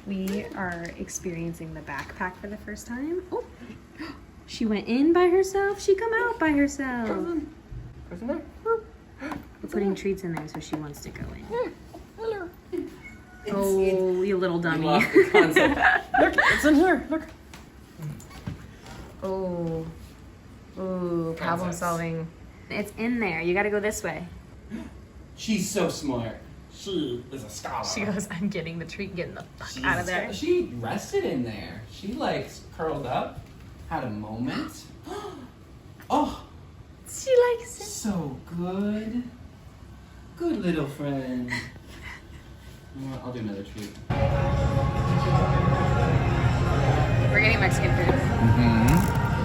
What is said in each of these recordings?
We are experiencing the backpack for the first time. Oh, she went in by herself. She come out by herself. What's in there? We're putting treats in there so she wants to go in. Hello. Oh, you little dummy. Look, it's in here. Look. Oh. Ooh, problem solving. It's in there. You gotta go this way. She's so smart. She is a scholar. She goes, I'm getting the treat, getting the fuck out of there. She rested in there. She like curled up, had a moment. Oh, She likes it. so good. Good little friend. You know what? I'll do another treat. We're getting Mexican food. Mm-hmm.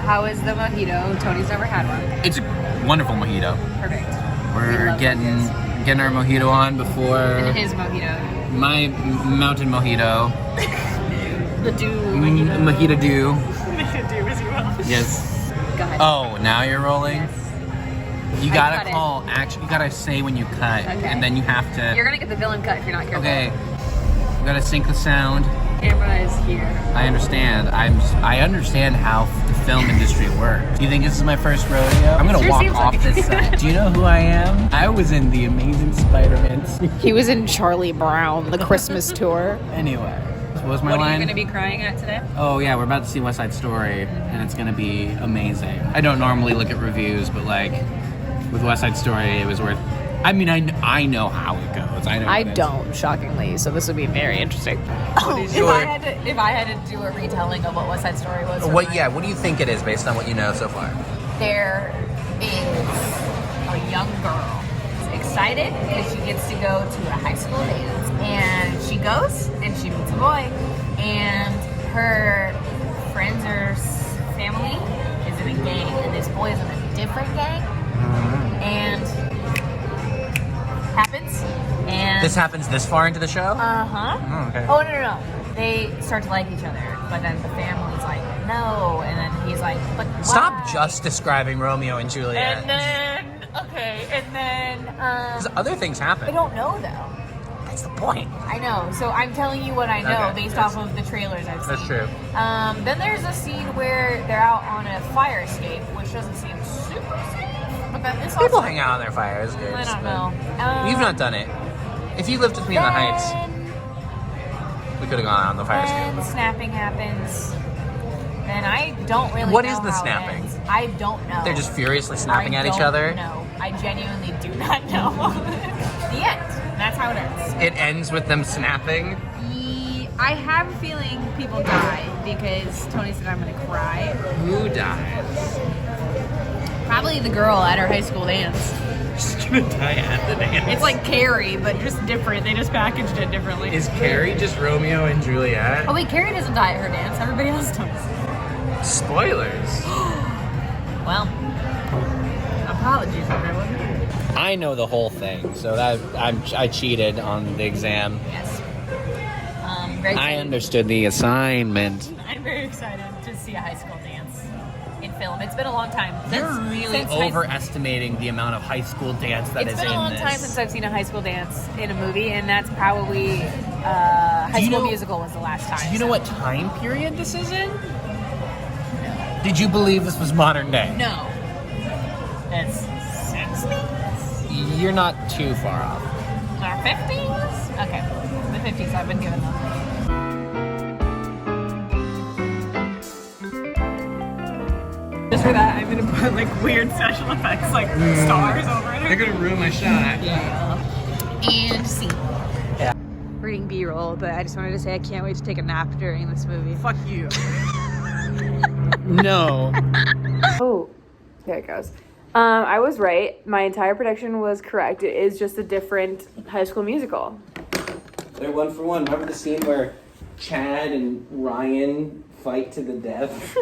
How is the mojito? Tony's never had one. It's a wonderful mojito. Perfect. We're getting our mojito on before And his mojito. my mountain mojito. The dew Mojito dew. Mojito dew as well. Yes. Go ahead. Oh, now you're rolling? Yes. You I gotta cut it. call, actually, you gotta say when you cut. Okay. And then you have to, You're gonna get the villain cut if you're not careful. okay, you gotta sync the sound. Camera is here. I understand. I understand how the film industry works. Do you think this is my first rodeo? I'm gonna Sure walk seems off like it. this set. Do you know who I am? I was in the Amazing Spider-Man. He was in Charlie Brown, the Christmas tour. Anyway, what was my What line? are you gonna be crying at today? Oh yeah, we're about to see West Side Story, and it's gonna be amazing. I don't normally look at reviews, but like with West Side Story, it was worth. I mean, I know how it goes. I know. I what it is. don't, shockingly, so this would be very interesting. If I had to do a retelling of what West Side Story was. What? Yeah. What do you think it is based on what you know so far? There is a young girl who's excited because she gets to go to a high school dance, and she goes and she meets a boy, and her friends or family is in a gang, and this boy is in a different gang, and happens, and This happens this far into the show? uh-huh. Oh, okay. Oh, no. They start to like each other, but then the family's like, no, and then he's like, but why? Stop just describing Romeo and Juliet. And then, Because other things happen. I don't know, though. That's the point. I know, so I'm telling you what I know Okay, based yes. off of the trailers I've seen. That's true. Then there's a scene where they're out on a fire escape, which doesn't seem super safe, but then this People also... hang out on their fire escapes. I don't but know. You've not done it. If you lived with me in the Heights, we could have gone out on the fire Then escape. snapping happens. Then I don't really What know is the how it snapping? ends. I don't know. They're just furiously snapping at each don't other. know. I genuinely do not know. The end. That's how it ends. It ends with them snapping. I have a feeling people die because Tony said I'm gonna cry. Who dies? Probably the girl at her high school dance. She's gonna die at the dance. It's like Carrie, but just different. They just packaged it differently. Is Carrie just Romeo and Juliet? Oh wait, Carrie doesn't die at her dance. Everybody else does. Spoilers. Well, apologies everyone. I know the whole thing, so that I cheated on the exam. Yes. Very I excited. understood the assignment. I'm very excited to see a high school dance in film. It's been a long time. You're really since high- overestimating the amount of high school dance that is It's in been a long this. time since I've seen a high school dance in a movie, and that's probably High you School know- Musical was the last time. Do you know what time period this is in? Did you believe this was modern day? No. It's 60s? You're not too far off. Or 50s? Okay. The 50s I've been given them. Just for that, I'm gonna put like weird special effects, like stars over it. They're gonna ruin my shot. And scene. Yeah. Reading B-roll, but I just wanted to say I can't wait to take a nap during this movie. Fuck you. No. Oh, there it goes. I was right. My entire prediction was correct. It is just a different High School Musical. They're one for one. Remember the scene where Chad and Ryan fight to the death?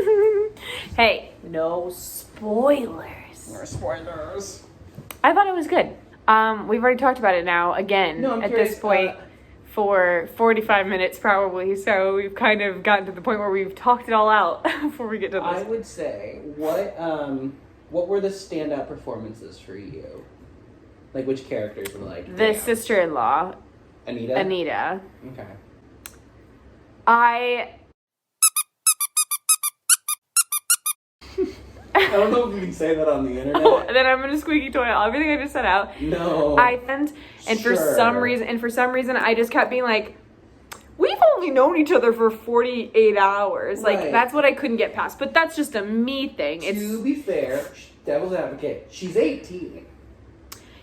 Hey, no spoilers. No spoilers. I thought it was good. We've already talked about it now again No, I'm at curious, this point for 45 minutes probably. So we've kind of gotten to the point where we've talked it all out before we get to I this. would say, what were the standout performances for you? Like, which characters were like? The damn. sister-in-law, Anita? Anita. Okay. I don't know if you can say that on the internet. Oh, and then I'm gonna squeaky toy everything I just said out. No. And for some reason, I just kept being like, we've only known each other for 48 hours. Like, Right. that's what I couldn't get past. But that's just a me thing. To be fair, devil's advocate, she's 18.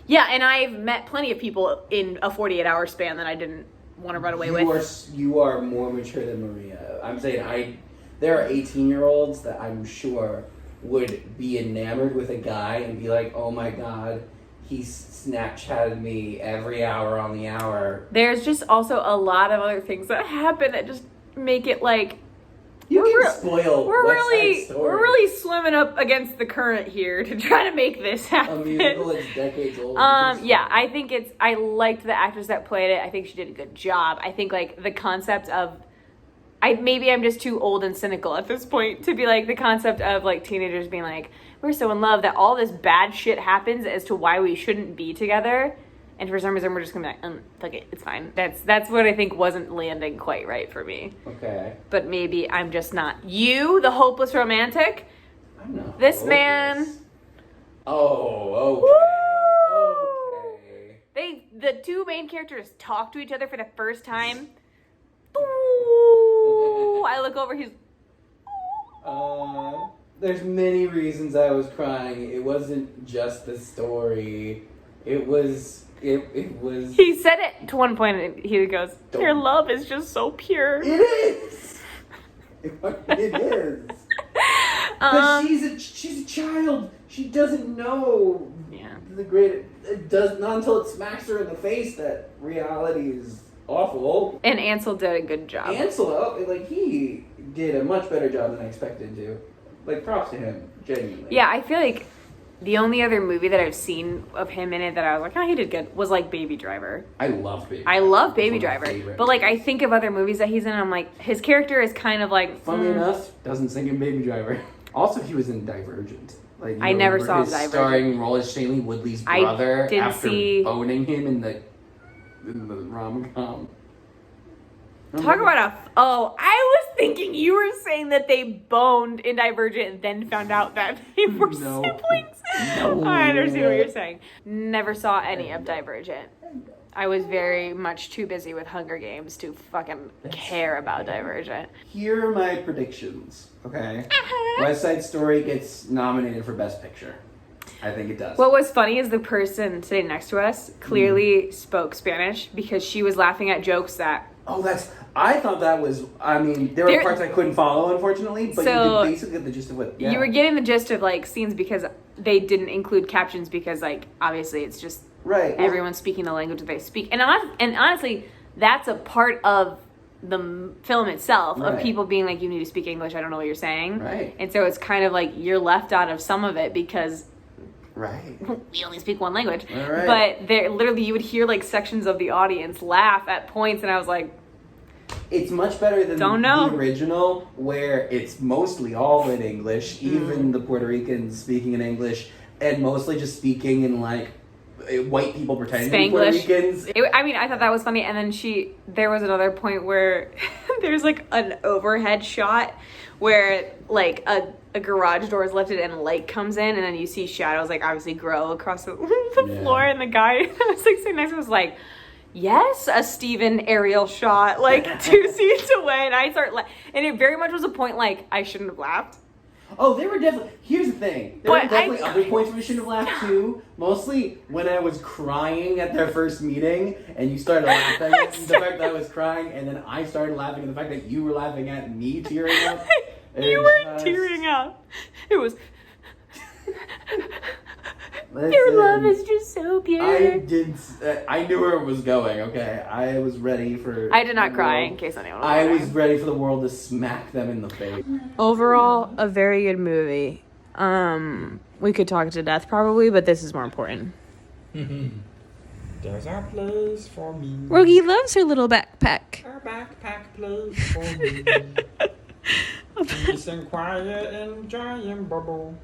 Yeah, and I've met plenty of people in a 48-hour span that I didn't want to run away with. You are more mature than Maria. I'm saying there are 18-year-olds that I'm sure would be enamored with a guy and be like, oh my god, he Snapchatted me every hour on the hour. There's just also a lot of other things that happen that just make it like We're really swimming up against the current here to try to make this happen. A musical is decades old. Yeah, I liked the actress that played it. I think she did a good job. I think like the concept of maybe I'm just too old and cynical at this point to be like the concept of like teenagers being like, we're so in love that all this bad shit happens as to why we shouldn't be together. And for some reason we're just gonna be like, fuck it, it's fine. That's what I think wasn't landing quite right for me. Okay. But maybe I'm just not you, the hopeless romantic. I'm not. This hopeless. man. Oh, okay. The two main characters talk to each other for the first time. Ooh, I look over, he's There's many reasons I was crying. It wasn't just the story. It was. He said it to one point and he goes, your love is just so pure. It is. It is. Because she's a child. She doesn't know. Yeah. It does not until it smacks her in the face that reality is awful. And Ansel did a good job. Ansel, he did a much better job than I expected to. Like, props to him, genuinely. Yeah, I feel like the only other movie that I've seen of him in it that I was like, oh, he did good, was like Baby Driver. I love Baby Driver. I love Baby Driver. But like, I think of other movies that he's in and I'm like, his character is kind of like... Funny enough, doesn't sing in Baby Driver. Also, he was in Divergent. Like, I never saw his Divergent. Starring role as Shailene Woodley's brother after boning him in the rom-com. Talk about I was thinking you were saying that they boned in Divergent and then found out that they were siblings. No. I understand what you're saying. Never saw any of Divergent. I was very much too busy with Hunger Games to fucking care about Divergent. Here are my predictions, okay? West Side Story gets nominated for Best Picture. I think it does. What was funny is the person sitting next to us clearly spoke Spanish because she was laughing at jokes that... I thought that was, there were parts I couldn't follow, unfortunately, but you could basically get the gist of it. Yeah. You were getting the gist of, like, scenes because they didn't include captions because, like, obviously it's just everyone's speaking the language that they speak. And honestly, that's a part of the film itself, of people being like, you need to speak English, I don't know what you're saying. Right. And so it's kind of like you're left out of some of it because... Right. We only speak one language. Right. But there, literally, you would hear like sections of the audience laugh at points, and I was like, it's much better than the original, where it's mostly all in English, even the Puerto Ricans speaking in English, and mostly just speaking in like white people pretending to be Puerto Ricans. I thought that was funny. And then there was another point where there's like an overhead shot where like a garage door is lifted and light comes in, and then you see shadows like obviously grow across the floor, and the guy I was like sitting next to me was like, yes, a Steven aerial shot like 2 seats away, and I start and it very much was a point like I shouldn't have laughed. Oh, they were definitely... Here's the thing. There were definitely other points we shouldn't have laughed too. Mostly when I was crying at their first meeting, and you started laughing at the fact that I was crying, and then I started laughing at the fact that you were laughing at me tearing up. You weren't tearing up. It was... Your love is just so pure. I knew where it was going, okay? I was ready for... I did not cry, in case anyone was wondering. I was ready for the world to smack them in the face. Overall, a very good movie. We could talk to death probably, but this is more important. There's a place for me. Rogie loves her little backpack. A backpack place for me. Peace and quiet, enjoying bubble.